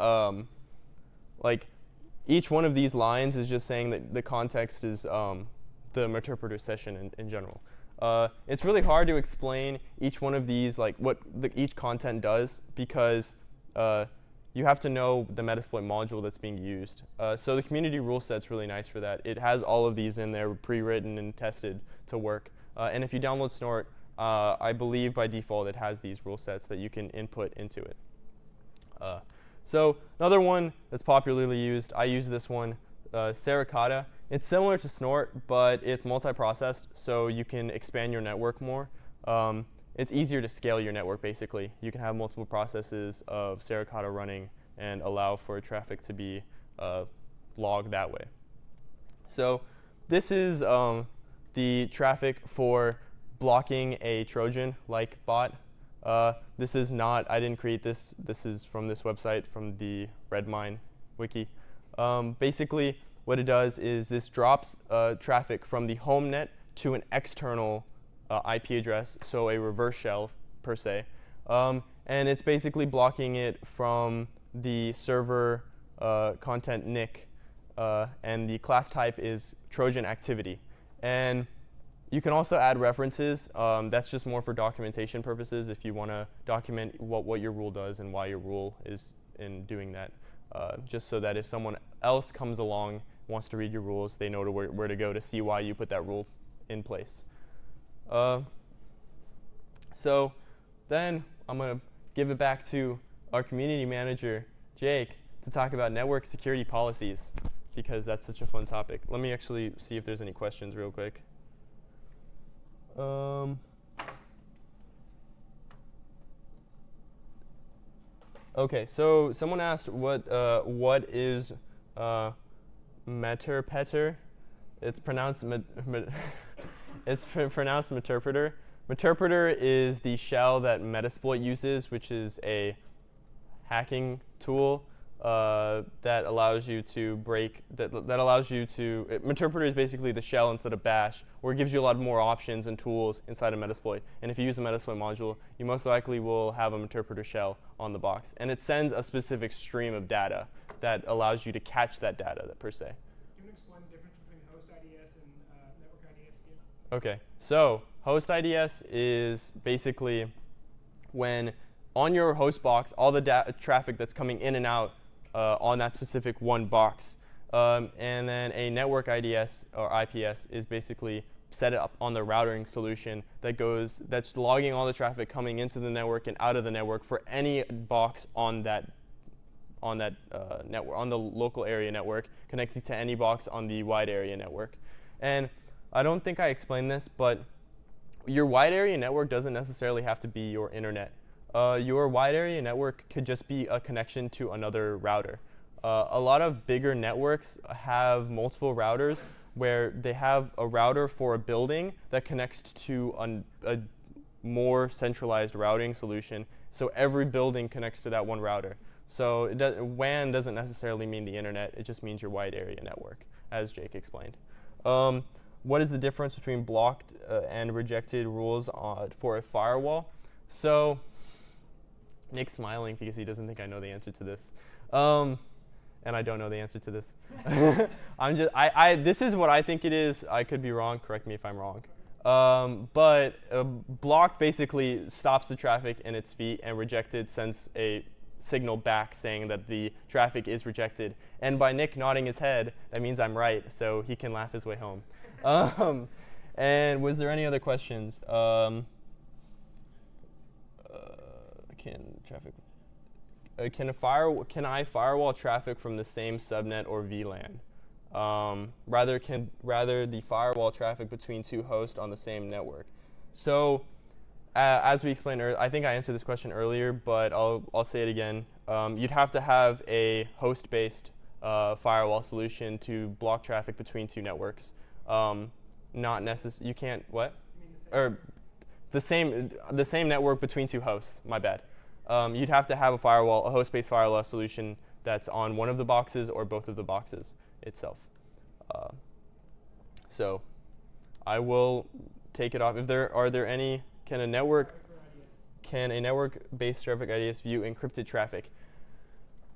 like each one of these lines is just saying that the context is the interpreter session in general. It's really hard to explain each one of these, like what each content does, because you have to know the Metasploit module that's being used. So the community rule set's really nice for that. It has all of these in there pre-written and tested to work. And if you download Snort, I believe by default it has these rule sets that you can input into it. So another one that's popularly used, I use this one, Saricata. It's similar to Snort, but it's multi-processed, so you can expand your network more. It's easier to scale your network, basically. You can have multiple processes of Saricata running and allow for traffic to be logged that way. So this is the traffic for blocking a Trojan-like bot. This is not, I didn't create this. This is from this website, from the Redmine wiki. Basically, what it does is this drops traffic from the home net to an external IP address, so a reverse shell per se. And it's basically blocking it from the server content NIC. And the class type is Trojan activity. And you can also add references. That's just more for documentation purposes if you want to document what your rule does and why your rule is in doing that. Just so that if someone else comes along, wants to read your rules, they know where to go to see why you put that rule in place. So then I'm going to give it back to our community manager, Jake, to talk about network security policies, because that's such a fun topic. Let me actually see if there's any questions real quick. OK, so someone asked what is Meterpreter. It's pronounced pronounced Meterpreter. Meterpreter is the shell that Metasploit uses, which is a hacking tool that allows you to Meterpreter is basically the shell instead of bash, where it gives you a lot more options and tools inside of Metasploit. And if you use the Metasploit module, you most likely will have a Meterpreter shell on the box. And it sends a specific stream of data that allows you to catch that data per se.
Can you explain the difference between host IDS and network IDS again?
Okay, so host IDS is basically when on your host box, all the traffic that's coming in and out on that specific one box. And then a network IDS or IPS is basically set up on the routing solution that's logging all the traffic coming into the network and out of the network for any box on that network, on the local area network, connecting to any box on the wide area network. And I don't think I explained this, but your wide area network doesn't necessarily have to be your internet. Your wide area network could just be a connection to another router. A lot of bigger networks have multiple routers where they have a router for a building that connects to a more centralized routing solution. So every building connects to that one router. So WAN doesn't necessarily mean the internet. It just means your wide area network, as Jake explained. What is the difference between blocked and rejected rules for a firewall? So Nick's smiling because he doesn't think I know the answer to this. And I don't know the answer to this. This is what I think it is. I could be wrong. Correct me if I'm wrong. But blocked basically stops the traffic in its feet, and rejected sends a signal back saying that the traffic is rejected. And by Nick nodding his head, that means I'm right, so he can laugh his way home. And was there any other questions? Can I firewall traffic from the same subnet or VLAN? Rather the firewall traffic between two hosts on the same network. So as we explained earlier, I think I answered this question earlier, but I'll say it again. You'd have to have a host-based firewall solution to block traffic between two networks. Not necessarily. You can't what? Or the same network between two hosts. My bad. You'd have to have a host-based firewall solution that's on one of the boxes or both of the boxes itself. So I will take it off. Are there any? Can a network-based traffic IDS view encrypted traffic?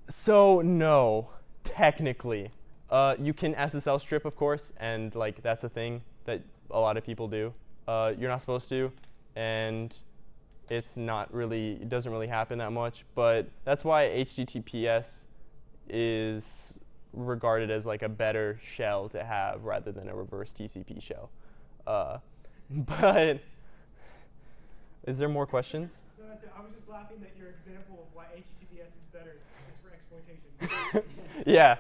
So no, technically. You can SSL strip, of course, and that's a thing that a lot of people do. You're not supposed to, and it doesn't really happen that much. But that's why HTTPS is regarded as a better shell to have rather than a reverse TCP shell. But is there more questions?
No, that's it. I was just laughing at your example of why HTTPS is better is for exploitation.
Yeah.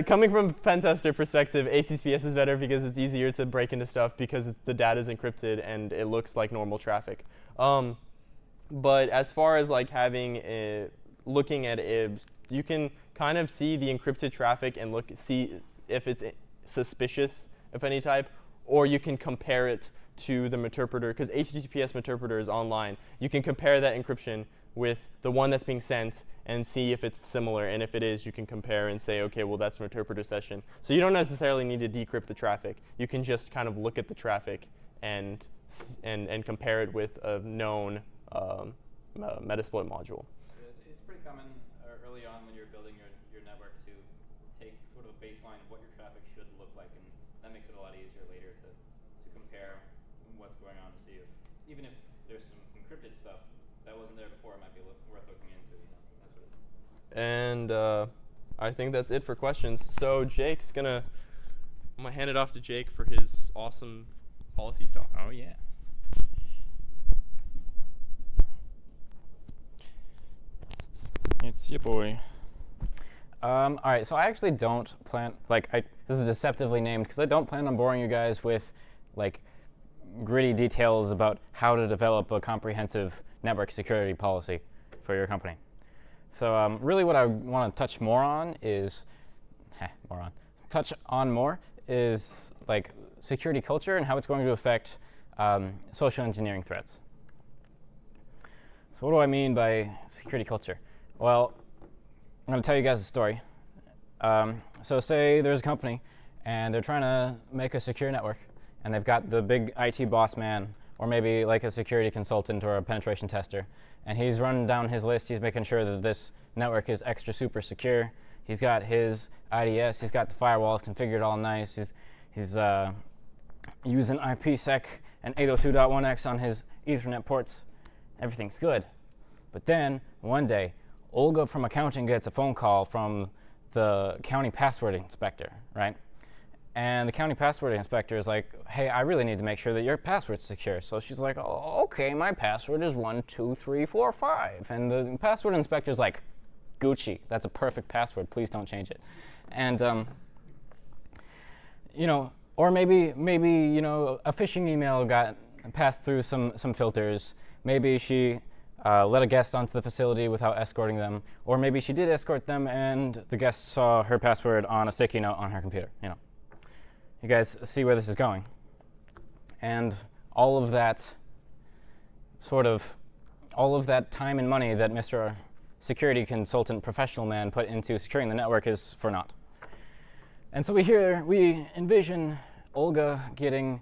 Coming from a pen tester perspective, HTTPS is better because it's easier to break into stuff because the data is encrypted and it looks like normal traffic. But as far as looking at IBs, you can kind of see the encrypted traffic and see if it's suspicious of any type, or you can compare it to the Meterpreter, because HTTPS Meterpreter is online. You can compare that encryption with the one that's being sent and see if it's similar, and if it is, you can compare and say, okay, well, that's a Meterpreter session. So you don't necessarily need to decrypt the traffic. You can just kind of look at the traffic and compare it with a known Metasploit module.
It's pretty common early on when you're building your network to take sort of a baseline of what your traffic should look like, and that makes it a lot easier later to compare what's going on to see if, even if there's some encrypted stuff that wasn't there before, it might be worth looking into. That sort of thing.
And I think that's it for questions. So I'm gonna hand it off to Jake for his awesome policies talk.
Oh yeah. It's your boy. All right, so I actually don't plan, this is deceptively named because I don't plan on boring you guys with gritty details about how to develop a comprehensive network security policy for your company. So really what I want to touch more on is, touch on more is like security culture and how it's going to affect social engineering threats. So what do I mean by security culture? Well, I'm going to tell you guys a story. So say there's a company and they're trying to make a secure network, and they've got the big IT boss man, or maybe like a security consultant or a penetration tester, and he's running down his list. He's making sure that this network is extra super secure. He's got his IDS, he's got the firewalls configured all nice. He's using IPsec and 802.1x on his Ethernet ports. Everything's good. But then one day, Olga from accounting gets a phone call from the county password inspector, right? And the county password inspector is like, hey, I really need to make sure that your password's secure. So she's like, oh, okay, my password is 12345. And the password inspector's like, Gucci, that's a perfect password. Please don't change it. And or maybe a phishing email got passed through some filters. Maybe she let a guest onto the facility without escorting them, or maybe she did escort them and the guest saw her password on a sticky note on her computer. You guys see where this is going. And all of that time and money that Mr. Security Consultant Professional Man put into securing the network is for naught. And so we envision Olga getting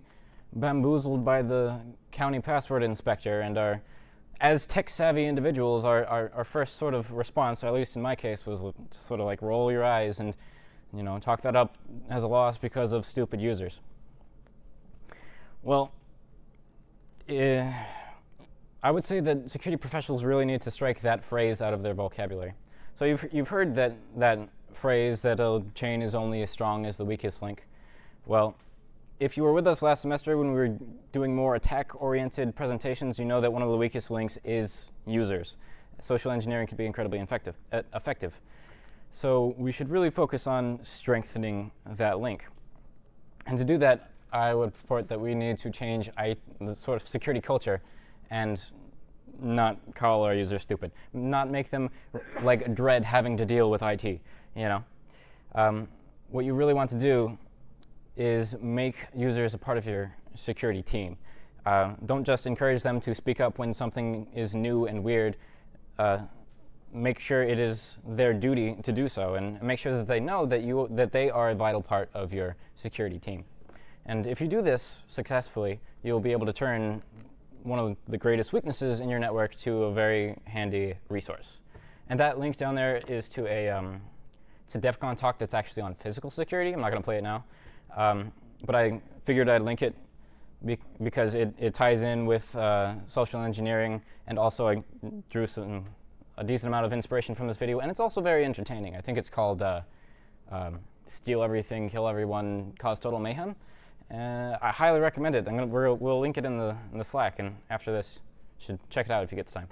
bamboozled by the county password inspector, and as tech-savvy individuals, our first sort of response, or at least in my case, was sort of like roll your eyes and talk that up as a loss because of stupid users. Well, I would say that security professionals really need to strike that phrase out of their vocabulary. So you've heard that phrase that a chain is only as strong as the weakest link. Well, if you were with us last semester when we were doing more attack-oriented presentations, you know that one of the weakest links is users. Social engineering can be incredibly effective. So we should really focus on strengthening that link. And to do that, I would purport that we need to change the sort of security culture and not call our users stupid, not make them dread having to deal with IT. What you really want to do is make users a part of your security team. Don't just encourage them to speak up when something is new and weird. Make sure it is their duty to do so, and make sure that they know that they are a vital part of your security team. And if you do this successfully, you'll be able to turn one of the greatest weaknesses in your network to a very handy resource. And that link down there is to it's a DEF CON talk that's actually on physical security. I'm not going to play it now. But I figured I'd link it because it ties in with social engineering, and also I drew a decent amount of inspiration from this video, and it's also very entertaining. I think it's called Steal Everything, Kill Everyone, Cause Total Mayhem. I highly recommend it. We'll link it in the Slack, and after this, you should check it out if you get the time.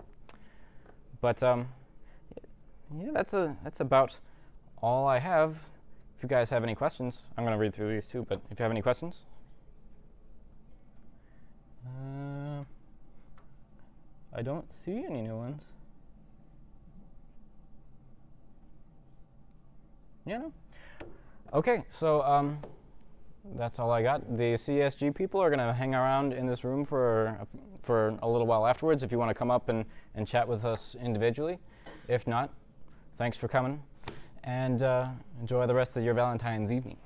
But yeah, that's about all I have. If you guys have any questions, I'm going to read through these too, but if you have any questions. I don't see any new ones. Yeah, no? Okay, so that's all I got. The CSG people are going to hang around in this room for a little while afterwards if you want to come up and chat with us individually. If not, thanks for coming, and enjoy the rest of your Valentine's evening.